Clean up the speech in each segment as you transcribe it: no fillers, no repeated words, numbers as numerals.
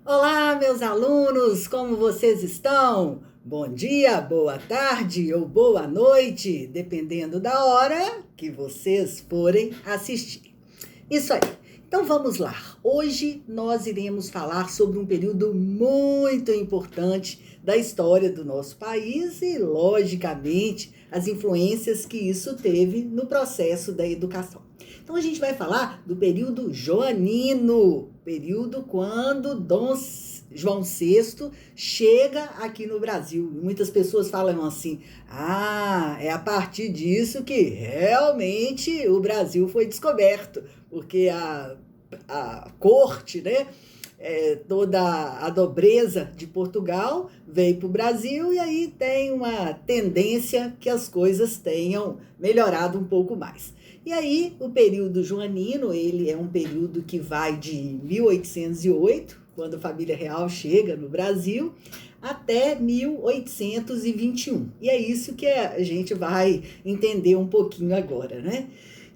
Olá, meus alunos, como vocês estão? Bom dia, boa tarde ou boa noite, dependendo da hora que vocês forem assistir. Isso aí. Então vamos lá. Hoje nós iremos falar sobre um período muito importante da história do nosso país e, logicamente, as influências que isso teve no processo da educação. Então a gente vai falar do período joanino, período quando Dom João VI chega aqui no Brasil. Muitas pessoas falam assim: ah, é a partir disso que realmente o Brasil foi descoberto, porque a corte, né? Toda a nobreza de Portugal veio para o Brasil e aí tem uma tendência que as coisas tenham melhorado um pouco mais. E aí o período joanino, ele é um período que vai de 1808, quando a família real chega no Brasil, até 1821. E é isso que a gente vai entender um pouquinho agora, né?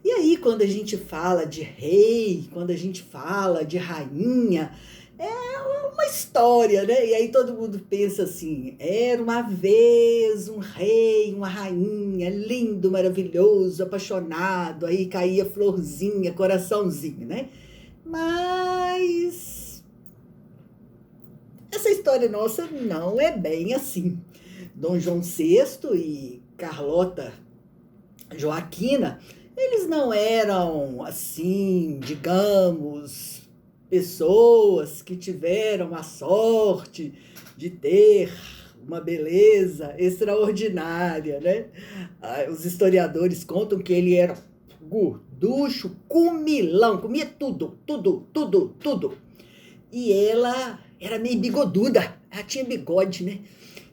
E aí, quando a gente fala de rei, quando a gente fala de rainha, é uma história, né? E aí todo mundo pensa assim: era uma vez um rei, uma rainha, lindo, maravilhoso, apaixonado, aí caía florzinha, coraçãozinho, né? Mas essa história nossa não é bem assim. Dom João VI e Carlota Joaquina, eles não eram assim, digamos, pessoas que tiveram a sorte de ter uma beleza extraordinária, né? Os historiadores contam que ele era gorducho, comilão, comia tudo, tudo, tudo, tudo. E ela era meio bigoduda, ela tinha bigode, né?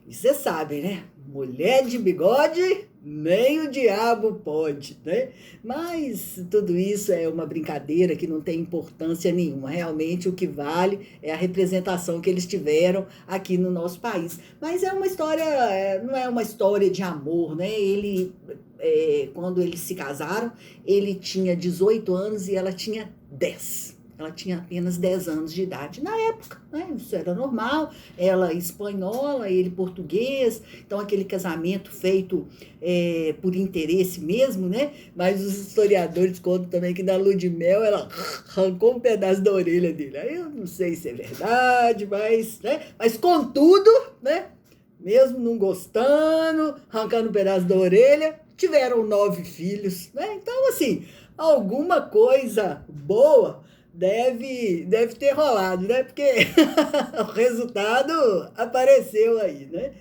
E você sabe, né? Mulher de bigode, nem o diabo pode, né? Mas tudo isso é uma brincadeira que não tem importância nenhuma. Realmente o que vale é a representação que eles tiveram aqui no nosso país. Mas é uma história, não é uma história de amor, né? Quando eles se casaram, ele tinha 18 anos e ela tinha 10. Ela tinha apenas 10 anos de idade na época, né? Isso era normal. Ela espanhola, ele português, então aquele casamento feito por interesse mesmo, né? Mas os historiadores contam também que na lua de mel ela arrancou um pedaço da orelha dele. Aí eu não sei se é verdade, mas, né? Mas contudo, né? Mesmo não gostando, arrancando um pedaço da orelha, tiveram 9 filhos, né? Então, assim, alguma coisa boa deve ter rolado, né? Porque o resultado apareceu aí, né?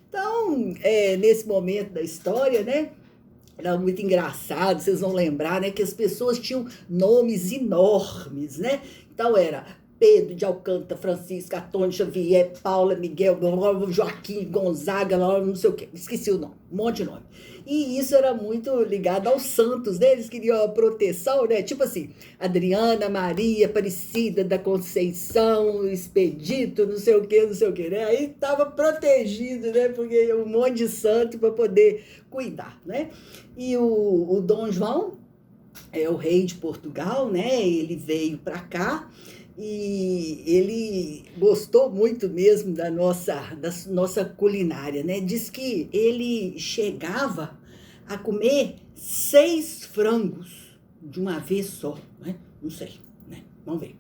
Então, nesse momento da história, né? Era muito engraçado, vocês vão lembrar, né? Que as pessoas tinham nomes enormes, né? Então era Pedro de Alcântara, Francisco, Antônio Xavier, Paula, Miguel, Joaquim, Gonzaga, não sei o quê. Esqueci o nome, um monte de nome. E isso era muito ligado aos santos, né? Eles queriam a proteção, né? Tipo assim, Adriana, Maria, Aparecida da Conceição, Expedito, não sei o quê, não sei o quê, né? Aí tava protegido, né? Porque um monte de santo para poder cuidar, né? E o Dom João é o rei de Portugal, né? Ele veio para cá e ele gostou muito mesmo da nossa culinária, né? Diz que ele chegava a comer 6 frangos de uma vez só, né? Não sei, né? Vamos ver.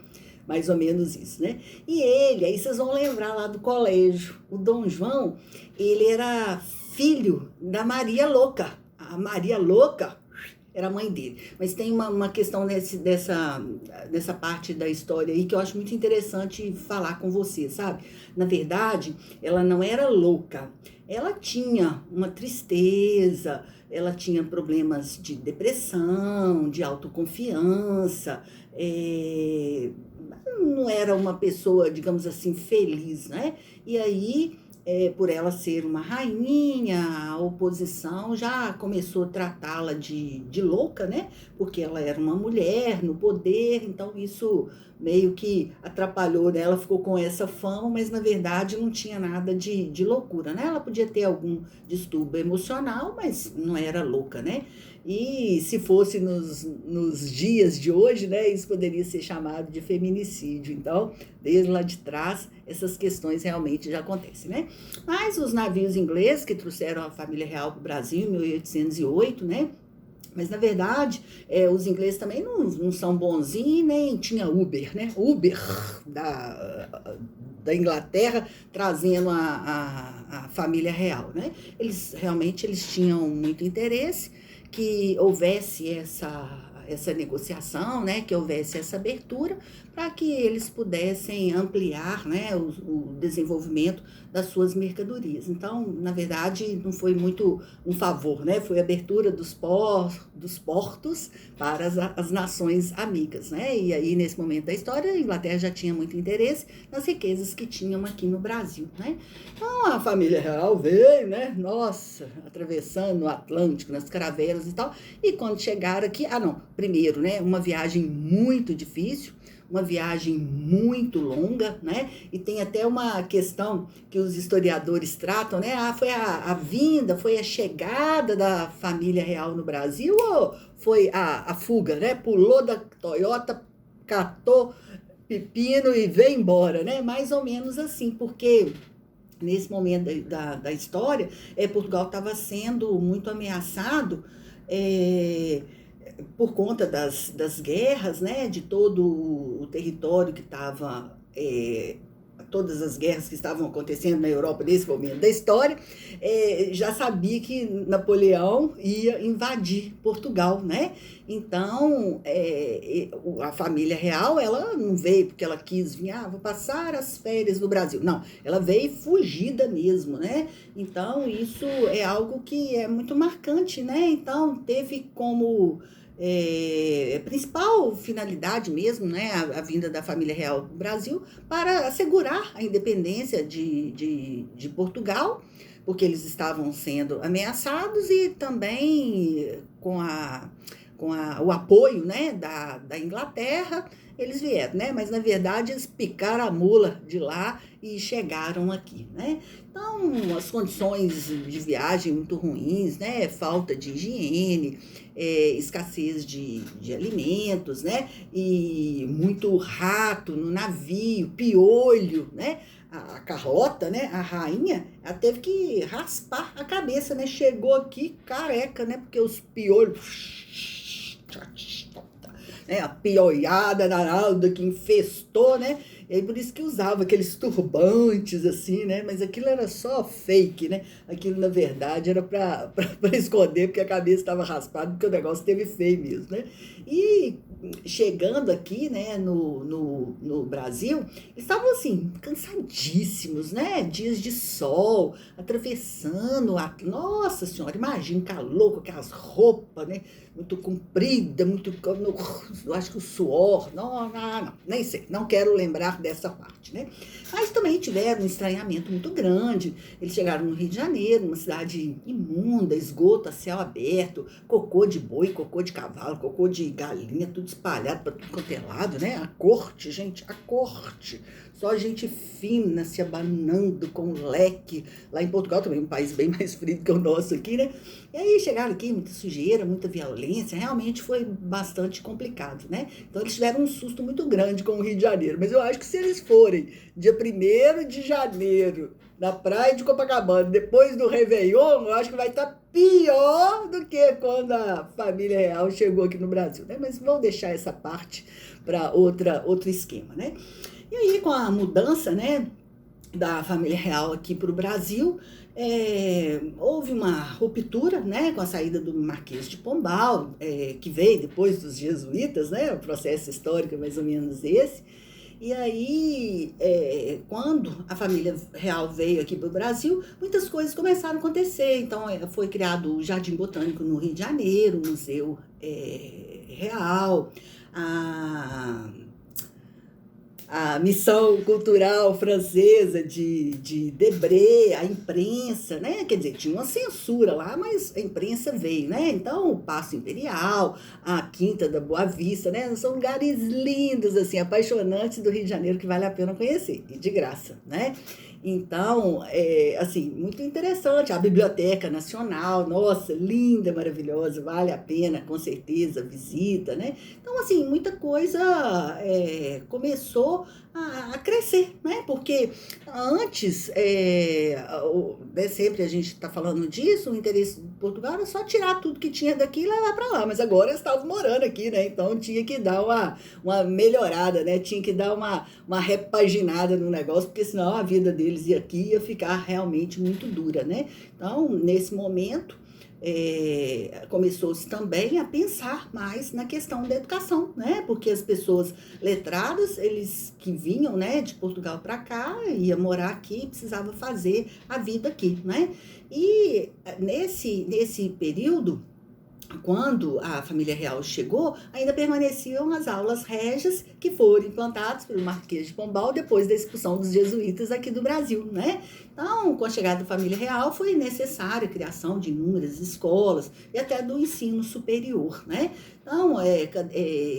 Mais ou menos isso, né? E ele, aí vocês vão lembrar lá do colégio, o Dom João, ele era filho da Maria Louca. A Maria Louca era a mãe dele. Mas tem uma questão dessa parte da história aí que eu acho muito interessante falar com você, sabe? Na verdade, ela não era louca. Ela tinha uma tristeza, ela tinha problemas de depressão, de autoconfiança, não era uma pessoa, digamos assim, feliz, né? E aí por ela ser uma rainha, a oposição já começou a tratá-la de louca, né? Porque ela era uma mulher no poder, então isso meio que atrapalhou, né? Ela ficou com essa fama, mas na verdade não tinha nada de loucura, né? Ela podia ter algum distúrbio emocional, mas não era louca, né? E se fosse nos dias de hoje, né, isso poderia ser chamado de feminicídio. Então, desde lá de trás, essas questões realmente já acontecem, né? Mas os navios ingleses que trouxeram a família real para o Brasil em 1808, né? Mas, na verdade, os ingleses também não são bonzinhos, nem tinha Uber, né? Uber da Inglaterra trazendo a família real, né? Eles tinham muito interesse que houvesse essa negociação, né? Que houvesse essa abertura para que eles pudessem ampliar, né, o desenvolvimento das suas mercadorias. Então, na verdade, não foi muito um favor, né? Foi a abertura dos portos para as nações amigas, né? E aí, nesse momento da história, a Inglaterra já tinha muito interesse nas riquezas que tinham aqui no Brasil, né? Então, a família real veio, né? Nossa, atravessando o Atlântico, nas caravelas e tal. E quando chegaram aqui, primeiro, né? Uma viagem muito difícil, uma viagem muito longa, né? E tem até uma questão que os historiadores tratam, né? Foi a vinda, foi a chegada da família real no Brasil ou foi a fuga, né? Pulou da Toyota, catou pepino e veio embora, né? Mais ou menos assim, porque nesse momento da história, Portugal estava sendo muito ameaçado, por conta das guerras, né, de todo o território que estava, todas as guerras que estavam acontecendo na Europa nesse momento da história, já sabia que Napoleão ia invadir Portugal, né? Então, a família real, ela não veio porque ela quis vir, vou passar as férias no Brasil. Não, ela veio fugida mesmo, né? Então, isso é algo que é muito marcante, né? Então, teve como principal finalidade mesmo, né, a vinda da família real do Brasil para assegurar a independência de Portugal, porque eles estavam sendo ameaçados e também com o apoio, né, da Inglaterra, eles vieram, né? Mas na verdade eles picaram a mula de lá e chegaram aqui, né? Então, as condições de viagem muito ruins, né? Falta de higiene, escassez de alimentos, né? E muito rato no navio, piolho, né? A Carlota, né? A rainha, ela teve que raspar a cabeça, né? Chegou aqui careca, né? Porque os piolhos, né, a pioiada danada que infestou, né? E aí por isso que usava aqueles turbantes assim, né? Mas aquilo era só fake, né? Aquilo na verdade era para esconder porque a cabeça estava raspada, porque o negócio teve feio mesmo, né? E chegando aqui, né, no Brasil, eles estavam assim, cansadíssimos, né? Dias de sol, atravessando nossa senhora, imagina o calor com aquelas roupas, né? Muito comprida, eu acho que o suor, não, nem sei, não quero lembrar dessa parte, né? Mas também tiveram um estranhamento muito grande. Eles chegaram no Rio de Janeiro, uma cidade imunda, esgoto a céu aberto, cocô de boi, cocô de cavalo, cocô de galinha, tudo espalhado para tudo quanto é lado, né? A corte, gente, a corte. Só gente fina se abanando com leque. Lá em Portugal também, um país bem mais frio do que o nosso aqui, né? E aí chegaram aqui, muita sujeira, muita violência, realmente foi bastante complicado, né? Então eles tiveram um susto muito grande com o Rio de Janeiro. Mas eu acho que se eles forem dia 1º de janeiro, na praia de Copacabana, depois do Réveillon, eu acho que vai estar pior do que quando a família real chegou aqui no Brasil, né? Mas vamos deixar essa parte para outro esquema, né? E aí, com a mudança, né, da família real aqui para o Brasil, houve uma ruptura, né, com a saída do Marquês de Pombal, que veio depois dos jesuítas, né, o processo histórico é mais ou menos esse. E aí, quando a família real veio aqui para o Brasil, muitas coisas começaram a acontecer. Então, foi criado o Jardim Botânico no Rio de Janeiro, o Museu Real, a missão cultural francesa de Debré, a imprensa, né? Quer dizer, tinha uma censura lá, mas a imprensa veio, né? Então, o Paço Imperial, a Quinta da Boa Vista, né? São lugares lindos, assim, apaixonantes do Rio de Janeiro que vale a pena conhecer, e de graça, né? Então, assim, muito interessante. A Biblioteca Nacional, nossa, linda, maravilhosa, vale a pena, com certeza, visita, né? Então, assim, muita coisa começou a crescer, né? Porque antes, né, sempre a gente está falando disso, o interesse de Portugal era só tirar tudo que tinha daqui e levar para lá, mas agora eles estavam morando aqui, né? Então tinha que dar uma melhorada, né? Tinha que dar uma repaginada no negócio, porque senão a vida deles aqui ia ficar realmente muito dura, né? Então, nesse momento, começou-se também a pensar mais na questão da educação, né? Porque as pessoas letradas, eles que vinham, né, de Portugal para cá, ia morar aqui, precisava fazer a vida aqui, né? E nesse período, quando a família real chegou, ainda permaneciam as aulas régias que foram implantadas pelo Marquês de Pombal depois da expulsão dos jesuítas aqui do Brasil, né? Então, com a chegada da família real, foi necessária a criação de inúmeras escolas e até do ensino superior, né? Então,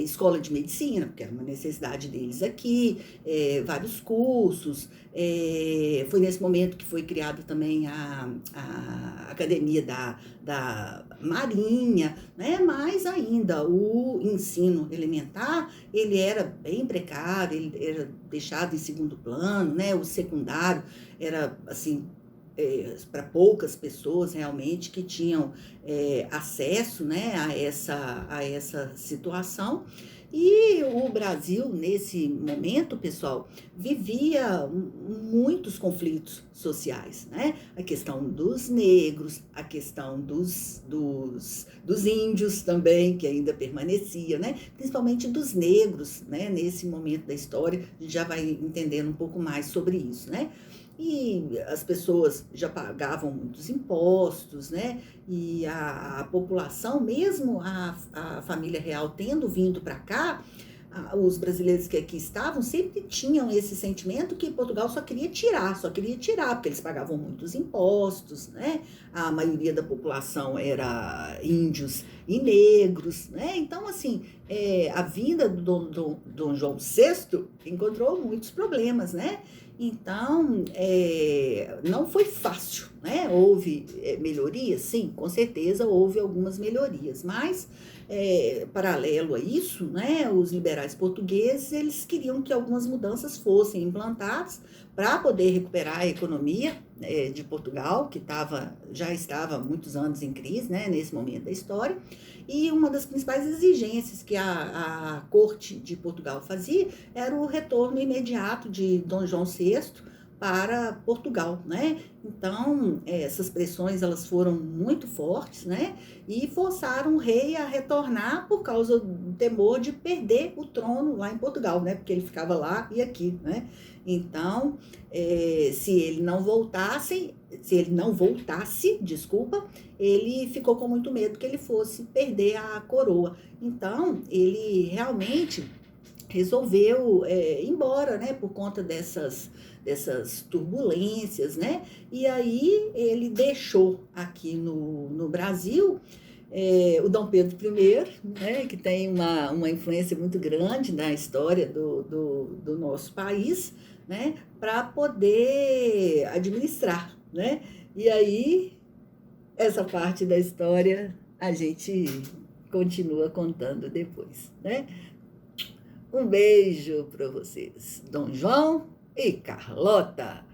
escola de medicina, porque era uma necessidade deles aqui, vários cursos. Foi nesse momento que foi criada também a Academia da Marinha, né? Mais ainda, o ensino elementar, ele era bem precário, ele era deixado em segundo plano, né? O secundário era, assim, para poucas pessoas realmente que tinham acesso, né, a essa situação. E o Brasil, nesse momento, pessoal, vivia muitos conflitos sociais, né? A questão dos negros, a questão dos índios também, que ainda permanecia, né? Principalmente dos negros, né? Nesse momento da história, a gente já vai entendendo um pouco mais sobre isso, né? E as pessoas já pagavam muitos impostos, né? E a população, mesmo a família real tendo vindo para cá, os brasileiros que aqui estavam sempre tinham esse sentimento que Portugal só queria tirar, porque eles pagavam muitos impostos, né? A maioria da população era índios e negros, né? Então, assim, a vinda do Dom João VI encontrou muitos problemas, né? Então, não foi fácil, né? Houve melhorias? Sim, com certeza houve algumas melhorias, mas, paralelo a isso, né, os liberais portugueses, eles queriam que algumas mudanças fossem implantadas para poder recuperar a economia de Portugal, que já estava há muitos anos em crise, né, nesse momento da história. E uma das principais exigências que a corte de Portugal fazia era o retorno imediato de Dom João VI para Portugal, né? Então, essas pressões, elas foram muito fortes, né? E forçaram o rei a retornar por causa do temor de perder o trono lá em Portugal, né? Porque ele ficava lá e aqui, né? Então, se ele não voltasse, desculpa, ele ficou com muito medo que ele fosse perder a coroa. Então, ele realmente resolveu ir embora, né, por conta dessas turbulências, né, e aí ele deixou aqui no Brasil o Dom Pedro I, né, que tem uma influência muito grande na história do nosso país, né, para poder administrar, né, e aí essa parte da história a gente continua contando depois, né. Um beijo para vocês, Dom João e Carlota.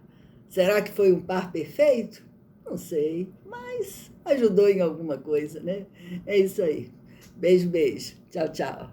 Será que foi um par perfeito? Não sei, mas ajudou em alguma coisa, né? É isso aí. Beijo, beijo. Tchau, tchau.